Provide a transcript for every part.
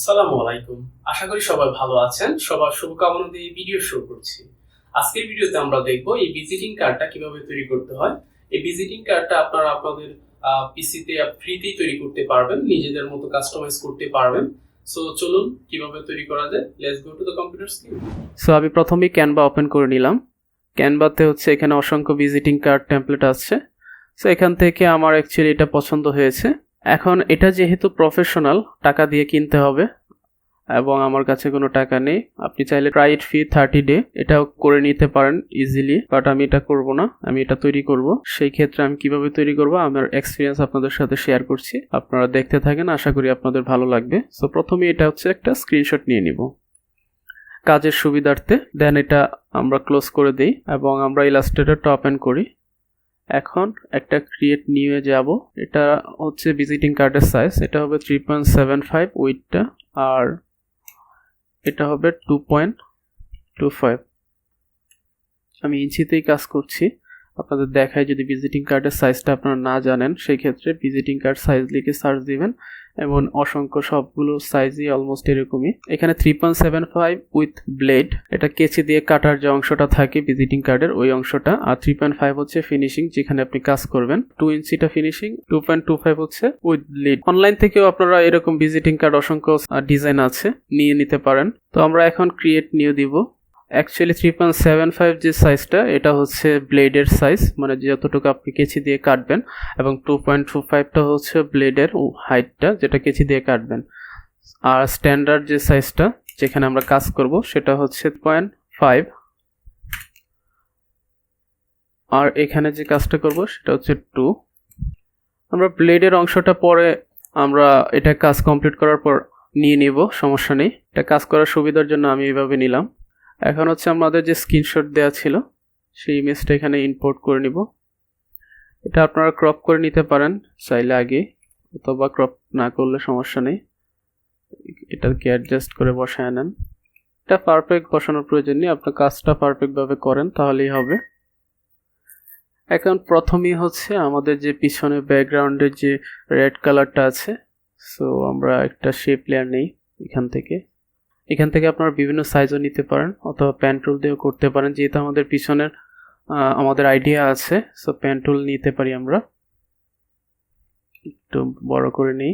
আসসালামু আলাইকুম। আশা করি সবাই ভালো আছেন। সবার শুভকামনা দিয়ে ভিডিও শুরু করছি। আজকের ভিডিওতে আমরা দেখব এই ভিজিটিং কার্ডটা কিভাবে তৈরি করতে হয়। এই ভিজিটিং কার্ডটা আপনারা আপনাদের পিসিতে ফ্রিতেই তৈরি করতে পারবেন, নিজেদের মতো কাস্টমাইজ করতে পারবেন। সো চলুন কিভাবে তৈরি করা যায়। Let's go to the computer screen. So আমি প্রথমেই ক্যানভা ওপেন করে নিলাম। ক্যানভাতে হচ্ছে এখানে অসংখ্য ভিজিটিং কার্ড টেমপ্লেট আছে। সো এখান থেকে আমার অ্যাকচুয়ালি এটা পছন্দ হয়েছে। এখন এটা যেহেতু প্রফেশনাল, টাকা দিয়ে কিনতে হবে এবং আমার কাছে কোনো টাকা নেই। আপনি চাইলে ট্রাই ইট ফ্রি 30 ডে এটাও করে নিতে পারেন ইজিলি, বাট আমি এটা করব না, আমি এটা তৈরি করব। সেই ক্ষেত্রে আমি কিভাবে তৈরি করব আমার এক্সপিরিয়েন্স আপনাদের সাথে শেয়ার করছি, আপনারা দেখতে থাকেন, আশা করি আপনাদের ভালো লাগবে। সো প্রথমে এটা হচ্ছে একটা স্ক্রিনশট নিয়ে নিব কাজের সুবিধার্থে, দেন এটা আমরা ক্লোজ করে দেই এবং আমরা ইলাস্ট্রেটরটা ওপেন করি। এখন একটা ক্রিয়েট নিউ এ যাব। এটা হচ্ছে ভিজিটিং কার্ডের সাইজ, এটা হবে 3.75 উইডটা, আর এটা হবে 2.25। আমি ইঞ্চিতেই কাজ করছি, আপনাদের দেখায়। যদি ভিজিটিং কার্ডের সাইজটা আপনারা না জানেন সেই ক্ষেত্রে ভিজিটিং কার্ড সাইজ লিখে সার্চ দিবেন, এবং অসংখ্য সবগুলো সাইজই অলমোস্ট এরকমই। এখানে 3.75 উইথ ব্লেড, এটা কেচি দিয়ে কাটার যে অংশটা থাকে ভিজিটিং কার্ডের ওই অংশটা, আর 3.5 হচ্ছে ফিনিশিং, যেখানে আপনি কাজ করবেন। 2 ইঞ্চিটা ফিনিশিং, 2.25 হচ্ছে উইথ ব্লেড। অনলাইন থেকেও আপনারা এরকম ভিজিটিং কার্ড অসংখ্য ডিজাইন আছে, নিয়ে নিতে পারেন। তো আমরা এখন ক্রিয়েট নিউ দিব। অ্যাকচুয়ালি 3.75 যে সাইজটা এটা হচ্ছে ব্লেডের সাইজ, মানে যতটুকু আপনি কেচি দিয়ে কাটবেন, এবং 2.25টা হচ্ছে ব্লেডের হাইটটা যেটা কেচি দিয়ে কাটবেন। আর স্ট্যান্ডার্ড যে সাইজটা যেখানে আমরা কাজ করব সেটা হচ্ছে 0.5, আর এখানে যে কাজটা করব সেটা হচ্ছে 2। আমরা ব্লেডের অংশটা পরে আমরা এটা কাজ কমপ্লিট করার পর নিয়ে নিব, সমস্যা নেই। এটা কাজ করার সুবিধার জন্য আমি এইভাবে নিলাম। এখন হচ্ছে আমাদের যে স্ক্রিনশট দেওয়া ছিল সেই ইমেজটা এখানে ইম্পোর্ট করে নিব। এটা আপনারা ক্রপ করে নিতে পারেন চাইলে আগে, অথবা ক্রপ না করলে সমস্যা নেই, এটাকে অ্যাডজাস্ট করে বসায় নেন। এটা পারফেক্ট বসানোর প্রয়োজন নেই, আপনার কাজটা পারফেক্টভাবে করেন তাহলেই হবে। এখন প্রথমেই হচ্ছে আমাদের যে পিছনে ব্যাকগ্রাউন্ডের যে রেড কালারটা আছে, সো আমরা একটা শেপ লেয়ার নেই এখান থেকে আপনারা বিভিন্ন সাইজও নিতে পারেন, অথবা পেন টুল দিয়েও করতে পারেন। যেহেতু আমাদের পিছনের আমাদের আইডিয়া আছে, সো পেন টুল নিতে পারি। আমরা একটু বড় করে নিই।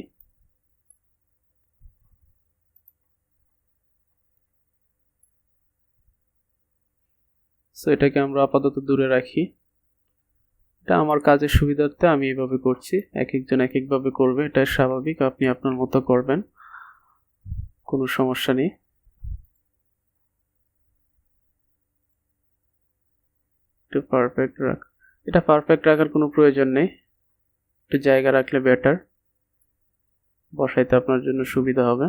সো এটাকে আমরা আপাতত দূরে রাখি। এটা আমার কাজের সুবিধার্থে আমি এইভাবে করছি, এক একজন এক একভাবে করবে, এটা স্বাভাবিক, আপনি আপনার মতো করবেন, কোনো সমস্যা নেই। এটা পারফেক্ট রাখার কোনো প্রয়োজন নেই, একটু জায়গা রাখলে বেটার, বসাইতে আপনার জন্য সুবিধা হবে।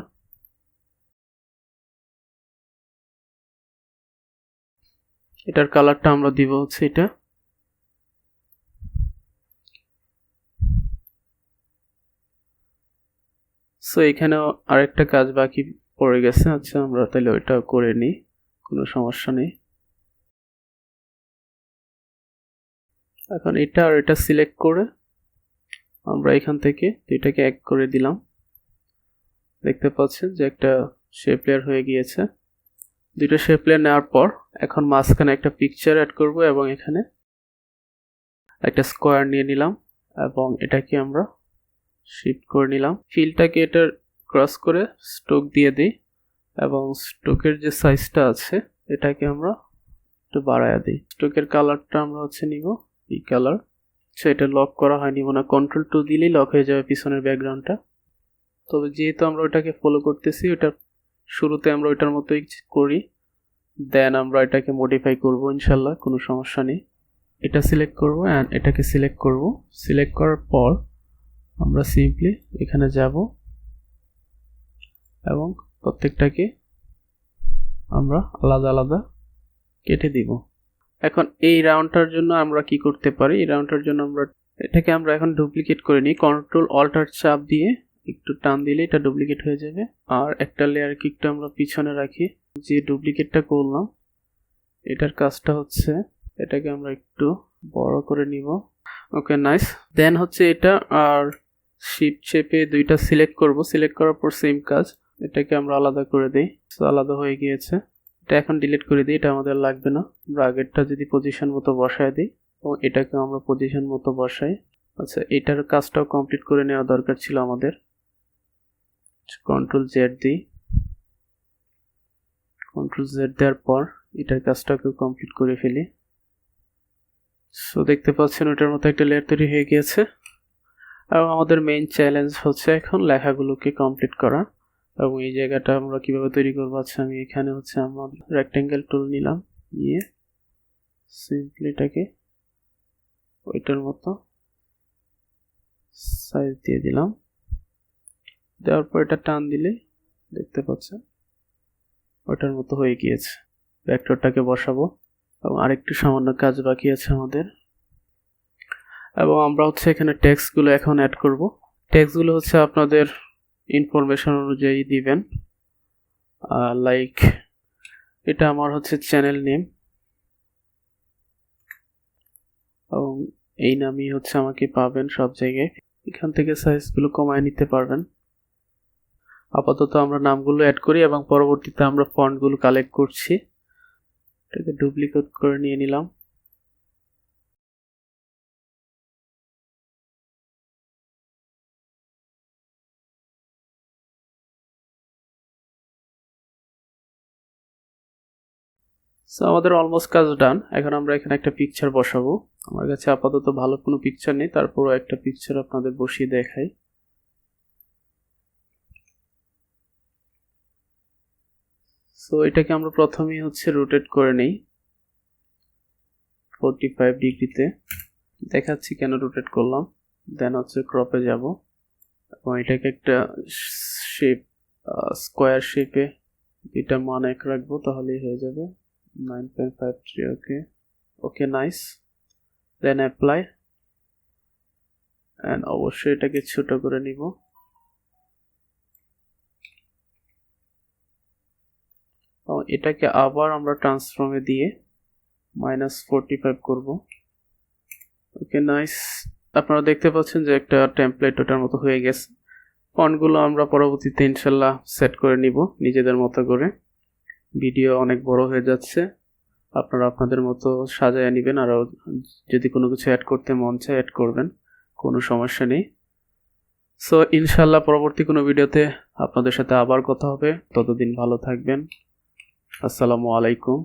এটার কালারটা আমরা দিব হচ্ছে এটা। সো এখানেও আরেকটা কাজ বাকি পড়ে গেছে, আচ্ছা আমরা তাহলে ওইটাও করে নিই, কোনো সমস্যা নেই। এখন এটা আর এটা সিলেক্ট করে আমরা এখান থেকে দুইটাকে এক করে দিলাম। দেখতে পাচ্ছেন যে একটা শেপ লেয়ার হয়ে গিয়েছে। দুইটা শেপ লেয়ার নেওয়ার পর এখন মাঝখানে একটা পিকচার অ্যাড করব, এবং এখানে একটা স্কোয়ার নিয়ে নিলাম, এবং এটাকে আমরা শিফট করে নিলাম। ফিলটাকে এটার ক্রস করে স্ট্রোক দিয়ে দিই, এবং স্ট্রোকের যে সাইজটা আছে এটাকে আমরা একটু বাড়ায় দিই। স্ট্রোকের কালারটা আমরা হচ্ছে নিব এই কালার। এটা লক করা হয়নি, না কন্ট্রোল 2 দিলেই লক হয়ে যাবে পিছনের ব্যাকগ্রাউন্ডটা। তবে যেহেতু আমরা ওটাকে ফলো করতেছি, ওটার শুরুতে আমরা ওইটার মতোই করি, দেন আমরা এটাকে মডিফাই করব ইনশাল্লাহ, কোনো সমস্যা নেই। এটা সিলেক্ট করব অ্যান্ড এটাকে সিলেক্ট করব। সিলেক্ট করার পর আমরা সিম্পলি এখানে যাব এবং প্রত্যেকটাকে আমরা আলাদা আলাদা কেটে দিব। এখন এই রাউন্ডটার জন্য আমরা কি করতে পারি, এই রাউন্ডটার জন্য আমরা এটাকে আমরা এখন ডুপ্লিকেট করে নিই। কন্ট্রোল অল্টার চাপ দিয়ে একটু টান দিলে এটা ডুপ্লিকেট হয়ে যাবে। আর একটা লেয়ার কিকটা আমরা পিছনে রাখি। যে ডুপ্লিকেটটা করলাম এটার কাজটা হচ্ছে এটাকে আমরা একটু বড় করে নিব। ওকে, নাইস। দেন হচ্ছে এটা আর শিফট শেপে দুইটা সিলেক্ট করব। সিলেক্ট করার পর সেম কাজ, এটাকে আমরা আলাদা করে দিই। সো আলাদা হয়ে গিয়েছে, এটা এখন ডিলিট করে দিই, এটা আমাদের লাগবে না। আমরা আগেরটা যদি পজিশন মতো বসায় দিই ও এটাকে আমরা পজিশন মতো বসাই। আচ্ছা, এটার কাজটাও কমপ্লিট করে নেওয়া দরকার ছিল আমাদের। কন্ট্রোল জেড দিই, কন্ট্রোল জেড দেওয়ার পর এটার কাজটাকেও কমপ্লিট করে ফেলি। সো দেখতে পাচ্ছেন ওটার মতো একটা লেয়ার তৈরি হয়ে গিয়েছে। এবং আমাদের মেইন চ্যালেঞ্জ হচ্ছে এখন লেখাগুলোকে কমপ্লিট করা। এবং এই জায়গাটা আমরা কিভাবে তৈরি করবো, আচ্ছা আমি এখানে হচ্ছে আমার রেক্টেঙ্গেল টুল নিলাম, নিয়ে সিম্পলি এটাকে ওইটার মতো সাইজ দিয়ে দিলাম। দেওয়ার পর এটা টান দিলে দেখতে পাচ্ছেন ওটার মতো হয়ে গিয়েছে। ভেক্টরটাকে বসাবো এবং আরেকটু সামান্য কাজ বাকি আছে আমাদের। এবং আমরা হচ্ছে এখানে টেক্সটগুলো এখন অ্যাড করব। টেক্সটগুলো হচ্ছে আপনাদের ইনফরমেশন অনুযায়ী দিবেন। লাইক এটা আমার হচ্ছে চ্যানেল নেম এবং এই নামই হচ্ছে আমাকে পাবেন সব জায়গায়। এখান থেকে সাইজগুলো কমায় নিতে পারবেন। আপাতত আমরা নামগুলো অ্যাড করি এবং পরবর্তীতে আমরা ফন্টগুলো কালেক্ট করছি। এটাকে ডুপ্লিকেট করে নিয়ে নিলাম। সো আমাদের অলমোস্ট কাজ ডান। এখন আমরা এখানে একটা পিকচার বসাবো। আমার কাছে আপাতত ভালো কোনো পিকচার নেই, তারপরও একটা পিকচার আপনাদের বসিয়ে দেখাই। সো এটাকে আমরা প্রথমেই হচ্ছে রোটেট করে নেই 45 ডিগ্রিতে। দেখাচ্ছি কেন রোটেট করলাম। দেন হচ্ছে ক্রপে যাব এবং এটাকে একটা শেপ স্কোয়ার শেপে এটা মান এক রাখবো, তাহলেই হয়ে যাবে 9.53। Okay okay nice. Then apply and অবশ্যই এটাকে ছোট করে নিব। এটাকে আবার আমরা ট্রান্সফর্মে দিয়ে -45 করব। Okay nice. আপনারা দেখতে পাচ্ছেন যে একটা টেমপ্লেট ওটার মতো হয়ে গেছে। ফন্টগুলো আমরা পরবর্তীতে ইনশাল্লাহ সেট করে নিব নিজেদের মতো করে। ভিডিও অনেক বড় হয়ে যাচ্ছে, আপনারা আপনাদের মতো সাজায় নেবেন। আর যদি কোনো কিছু অ্যাড করতে মন চায় অ্যাড করবেন, কোনো সমস্যা নেই। সো ইনশাল্লাহ পরবর্তী কোনো ভিডিওতে আপনাদের সাথে আবার কথা হবে। ততদিন ভালো থাকবেন। আসসালামু আলাইকুম।